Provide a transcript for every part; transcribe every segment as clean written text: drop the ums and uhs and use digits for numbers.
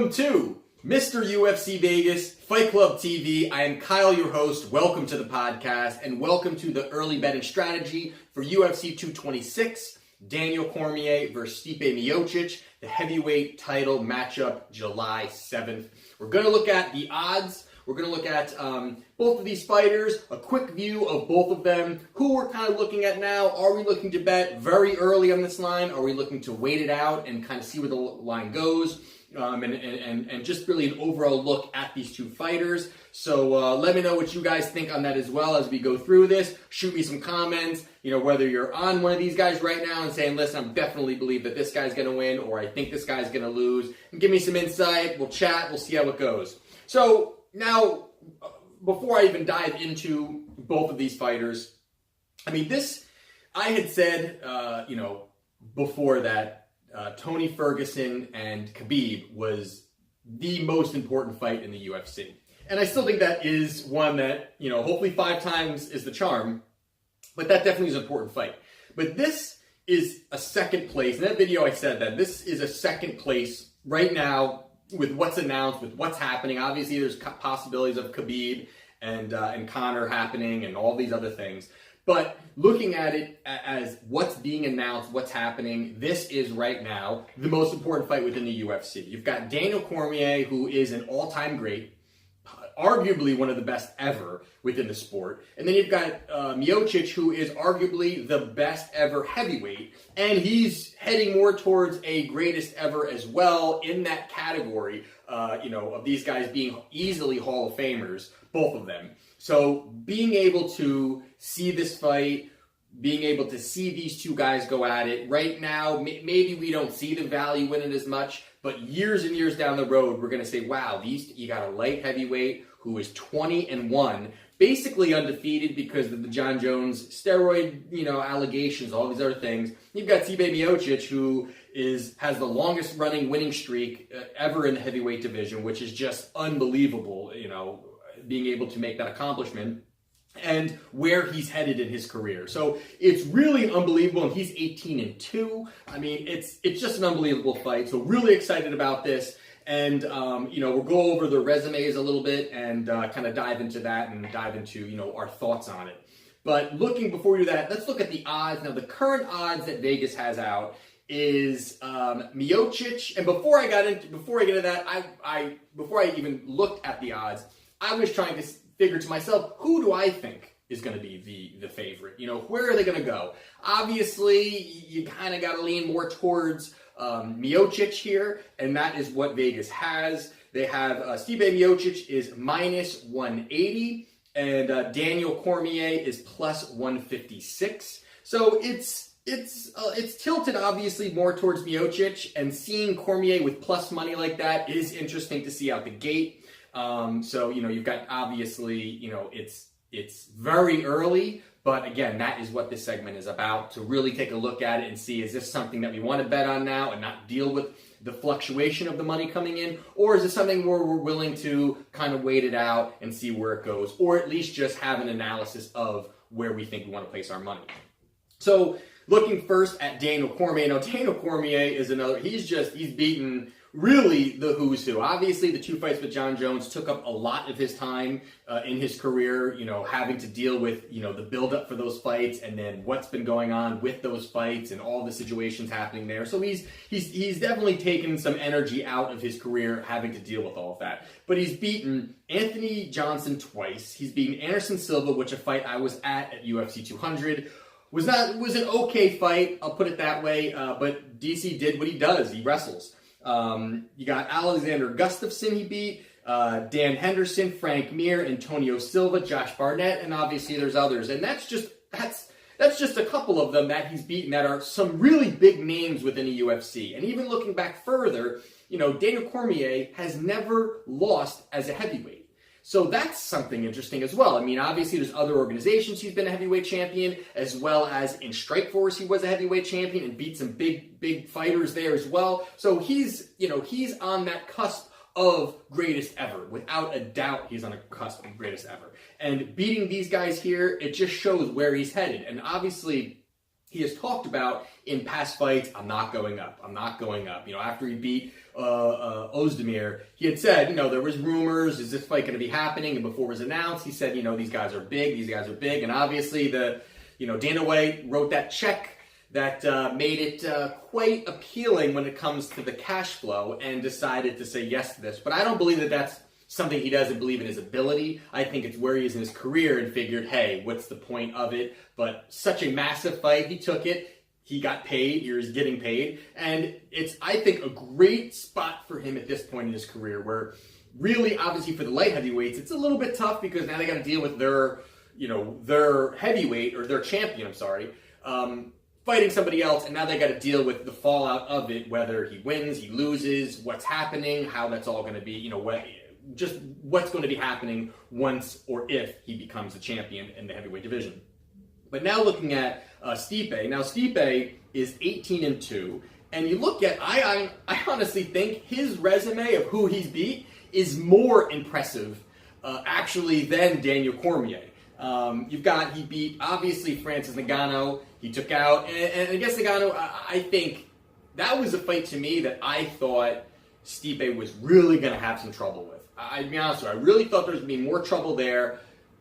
Welcome to Mr. UFC Vegas Fight Club TV. I am Kyle, your host. Welcome to the podcast and welcome to the early betting strategy for UFC 226, Daniel Cormier versus Stipe Miocic, the heavyweight title matchup July 7th. We're going to look at the odds. We're going to look at both of these fighters, a quick view of both of them, who we're kind of looking at now. Are we looking to bet very early on this line? Are we looking to wait it out and kind of see where the line goes? And just really an overall look at these two fighters. So let me know what you guys think on that as well as we go through this. Shoot me some comments, whether you're on one of these guys right now and saying, listen, I definitely believe that this guy's going to win, or I think this guy's going to lose. And give me some insight. We'll chat. We'll see how it goes. So now, before I even dive into both of these fighters, I had said, before that, Tony Ferguson and Khabib was the most important fight in the UFC. And I still think that is one that, hopefully 5 times is the charm, but that definitely is an important fight. But this is a second place. In that video I said that this is a second place right now with what's announced, with what's happening. Obviously there's possibilities of Khabib and Conor happening and all these other things. But looking at it as what's being announced, what's happening, this is right now the most important fight within the UFC. You've got Daniel Cormier, who is an all-time great, arguably one of the best ever within the sport. And then you've got Miocic, who is arguably the best ever heavyweight. And he's heading more towards a greatest ever as well in that category, of these guys being easily Hall of Famers, both of them. So being able to see this fight, being able to see these two guys go at it, right now, maybe we don't see the value in it as much, but years and years down the road, we're going to say, wow, you got a light heavyweight who is 20-1, basically undefeated because of the John Jones steroid, allegations, all these other things. You've got Stipe Miocic, who has the longest running winning streak ever in the heavyweight division, which is just unbelievable, being able to make that accomplishment and where he's headed in his career. So it's really unbelievable, and he's 18-2. It's just an unbelievable fight. So really excited about this. And, we'll go over the resumes a little bit and kind of dive into that and dive into, our thoughts on it. But before we do that, let's look at the odds. Now, the current odds that Vegas has out is Miocic. And before I get into that, before I even looked at the odds, I was trying to figure to myself, who do I think is going to be the favorite? Where are they going to go? Obviously, you kind of got to lean more towards Miocic here, and that is what Vegas has. They have Stipe Miocic is -180, and Daniel Cormier is +156. So it's tilted obviously more towards Miocic, and seeing Cormier with plus money like that is interesting to see out the gate. So you've got obviously it's very early. But again, that is what this segment is about, to really take a look at it and see, is this something that we want to bet on now and not deal with the fluctuation of the money coming in? Or is it something where we're willing to kind of wait it out and see where it goes? Or at least just have an analysis of where we think we want to place our money. So looking first at Daniel Cormier. Now, Daniel Cormier is he's beaten really the who's who. Obviously, the 2 fights with John Jones took up a lot of his time in his career, having to deal with, the build-up for those fights and then what's been going on with those fights and all the situations happening there. So he's definitely taken some energy out of his career having to deal with all of that. But he's beaten Anthony Johnson twice. He's beaten Anderson Silva, which a fight I was at UFC 200. Was an okay fight, I'll put it that way, but DC did what he does. He wrestles. You got Alexander Gustafsson he beat, Dan Henderson, Frank Mir, Antonio Silva, Josh Barnett, and obviously there's others. And that's just a couple of them that he's beaten that are some really big names within the UFC. And even looking back further, Daniel Cormier has never lost as a heavyweight. So that's something interesting as well. Obviously there's other organizations he's been a heavyweight champion, as well as in Strikeforce he was a heavyweight champion and beat some big fighters there as well. So he's on that cusp of greatest ever. Without a doubt, he's on a cusp of greatest ever. And beating these guys here, it just shows where he's headed. And obviously, he has talked about in past fights, I'm not going up. I'm not going up. After he beat Ozdemir, he had said, there was rumors, is this fight going to be happening? And before it was announced, he said, these guys are big. And obviously Dana White wrote that check that made it quite appealing when it comes to the cash flow and decided to say yes to this. But I don't believe that that's something he doesn't believe in his ability. I think it's where he is in his career and figured, hey, what's the point of it? But such a massive fight, he took it. He got paid, he's getting paid. And it's, I think, a great spot for him at this point in his career where really, obviously, for the light heavyweights, it's a little bit tough because now they got to deal with their heavyweight, or their champion, fighting somebody else, and now they got to deal with the fallout of it, whether he wins, he loses, what's happening, how that's all going to be, just what's going to be happening once or if he becomes the champion in the heavyweight division. But now looking at Stipe. Now Stipe is 18-2, and you look at, I honestly think his resume of who he's beat is more impressive, actually, than Daniel Cormier. He beat, obviously, Francis Ngannou. He took out, and against Ngannou, I think that was a fight to me that I thought Stipe was really going to have some trouble with. I'd be honest with you, I really thought there was going to be more trouble there.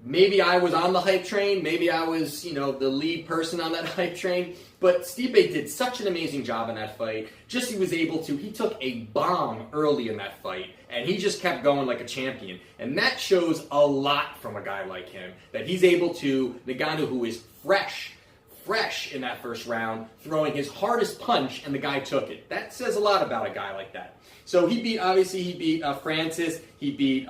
Maybe I was on the hype train. Maybe I was, the lead person on that hype train. But Stipe did such an amazing job in that fight. He took a bomb early in that fight, and he just kept going like a champion. And that shows a lot from a guy like him, that he's able to, Ngannou, who is fresh in that first round, throwing his hardest punch, and the guy took it. That says a lot about a guy like that. So he beat Francis, he beat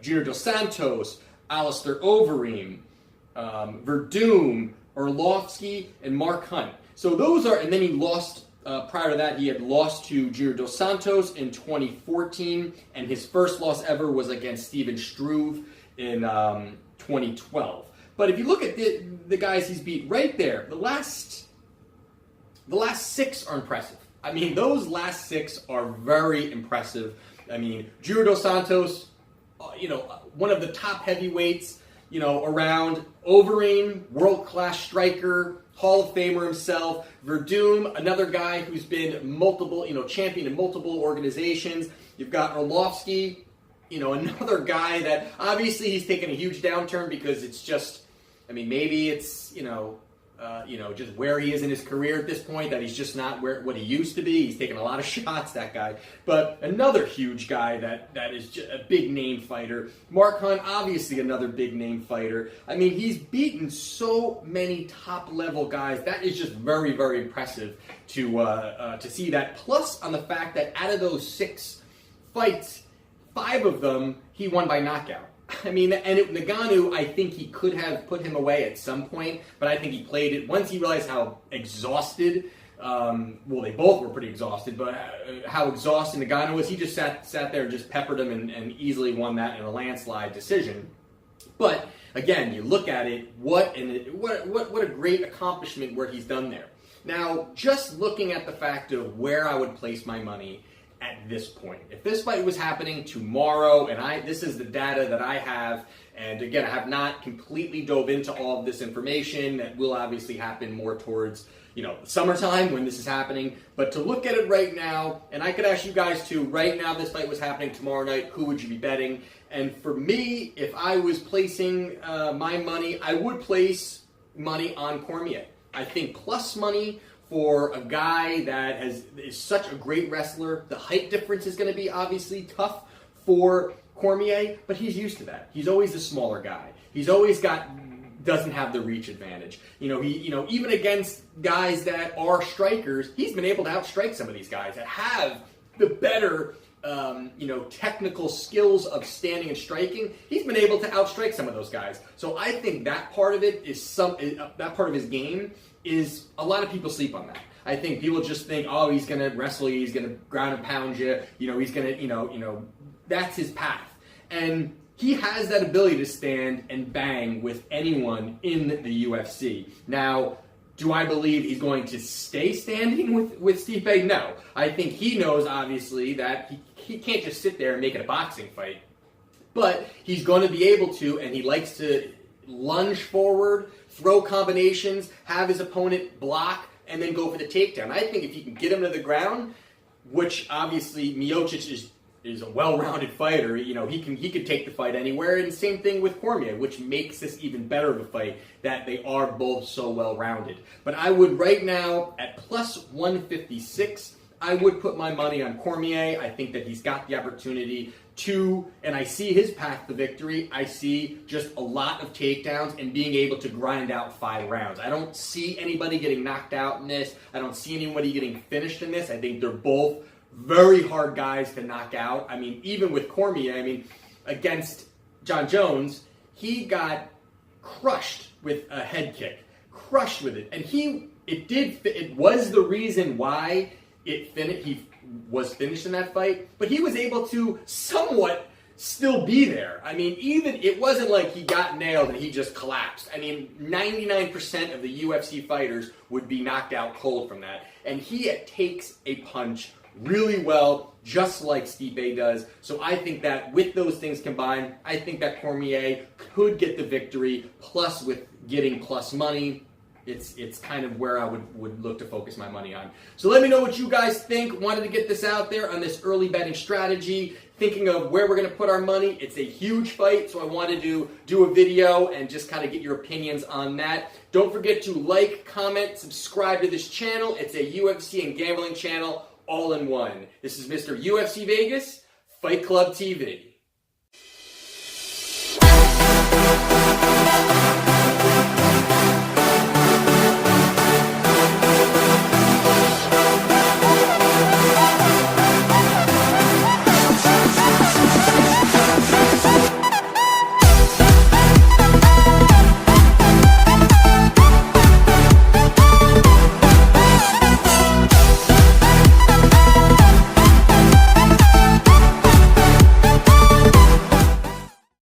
Junior Dos Santos, Alistair Overeem, Verdum, Arlovsky, and Mark Hunt. So those are, and then he lost, prior to that, he had lost to Junior Dos Santos in 2014, and his first loss ever was against Steven Struve in 2012. But if you look at the guys he's beat right there, the last 6 are impressive. I mean, those last 6 are very impressive. I mean, Junior Dos Santos, one of the top heavyweights, around. Overeem, world-class striker, Hall of Famer himself. Verdum, another guy who's been champion in multiple organizations. You've got Arlovsky, another guy that obviously he's taken a huge downturn because it's just, maybe it's, just where he is in his career at this point, that he's just not what he used to be. He's taken a lot of shots, that guy. But another huge guy that is just a big-name fighter. Mark Hunt, obviously another big-name fighter. He's beaten so many top-level guys. That is just very, very impressive to see that. Plus, on the fact that out of those 6 fights, 5 of them he won by knockout. Ngannou, I think he could have put him away at some point, but I think he played it. Once he realized how exhausted, they both were pretty exhausted, but how exhausted Ngannou was, he just sat there and just peppered him and easily won that in a landslide decision. But, again, you look at it, what a great accomplishment where he's done there. Now, just looking at the fact of where I would place my money at this point. If this fight was happening tomorrow, and this is the data that I have, and again, I have not completely dove into all of this information. That will obviously happen more towards, summertime when this is happening. But to look at it right now, and I could ask you guys too, right now this fight was happening tomorrow night, who would you be betting? And for me, if I was placing my money, I would place money on Cormier. I think plus money for a guy that is such a great wrestler. The height difference is going to be obviously tough for Cormier, but he's used to that. He's always the smaller guy. He's always doesn't have the reach advantage. Even against guys that are strikers, he's been able to outstrike some of these guys that have the better, technical skills of standing and striking. He's been able to outstrike some of those guys. So I think that part of it that part of his game is, a lot of people sleep on that. I think people just think, oh, he's going to wrestle you, he's going to ground and pound you, he's going to, that's his path. And he has that ability to stand and bang with anyone in the UFC. Now, do I believe he's going to stay standing with Stipe? No. I think he knows, obviously, that he can't just sit there and make it a boxing fight. But he's going to be able to, and he likes to lunge forward, throw combinations, have his opponent block, and then go for the takedown. I think if he can get him to the ground, which obviously Miocic is a well-rounded fighter, you know, he could take the fight anywhere, and same thing with Cormier, which makes this even better of a fight, that they are both so well-rounded. But I would right now, at plus 156, I would put my money on Cormier. I think that he's got the opportunity to, and I see his path to victory. I see just a lot of takedowns and being able to grind out 5 rounds. I don't see anybody getting knocked out in this. I don't see anybody getting finished in this. I think they're both very hard guys to knock out. I mean, even with Cormier, I mean, against Jon Jones, he got crushed with a head kick. Crushed with it. And it was the reason why he was finished in that fight, but he was able to somewhat still be there. I mean, it wasn't like he got nailed and he just collapsed. I mean, 99% of the UFC fighters would be knocked out cold from that. And he takes a punch really well, just like Stipe does. So I think that with those things combined, I think that Cormier could get the victory, plus with getting plus money. It's kind of where I would look to focus my money on. So let me know what you guys think. Wanted to get this out there on this early betting strategy, thinking of where we're going to put our money. It's a huge fight, so I wanted to do a video and just kind of get your opinions on that. Don't forget to like, comment, subscribe to this channel. It's a UFC and gambling channel all in one. This is Mr. UFC Vegas, Fight Club TV.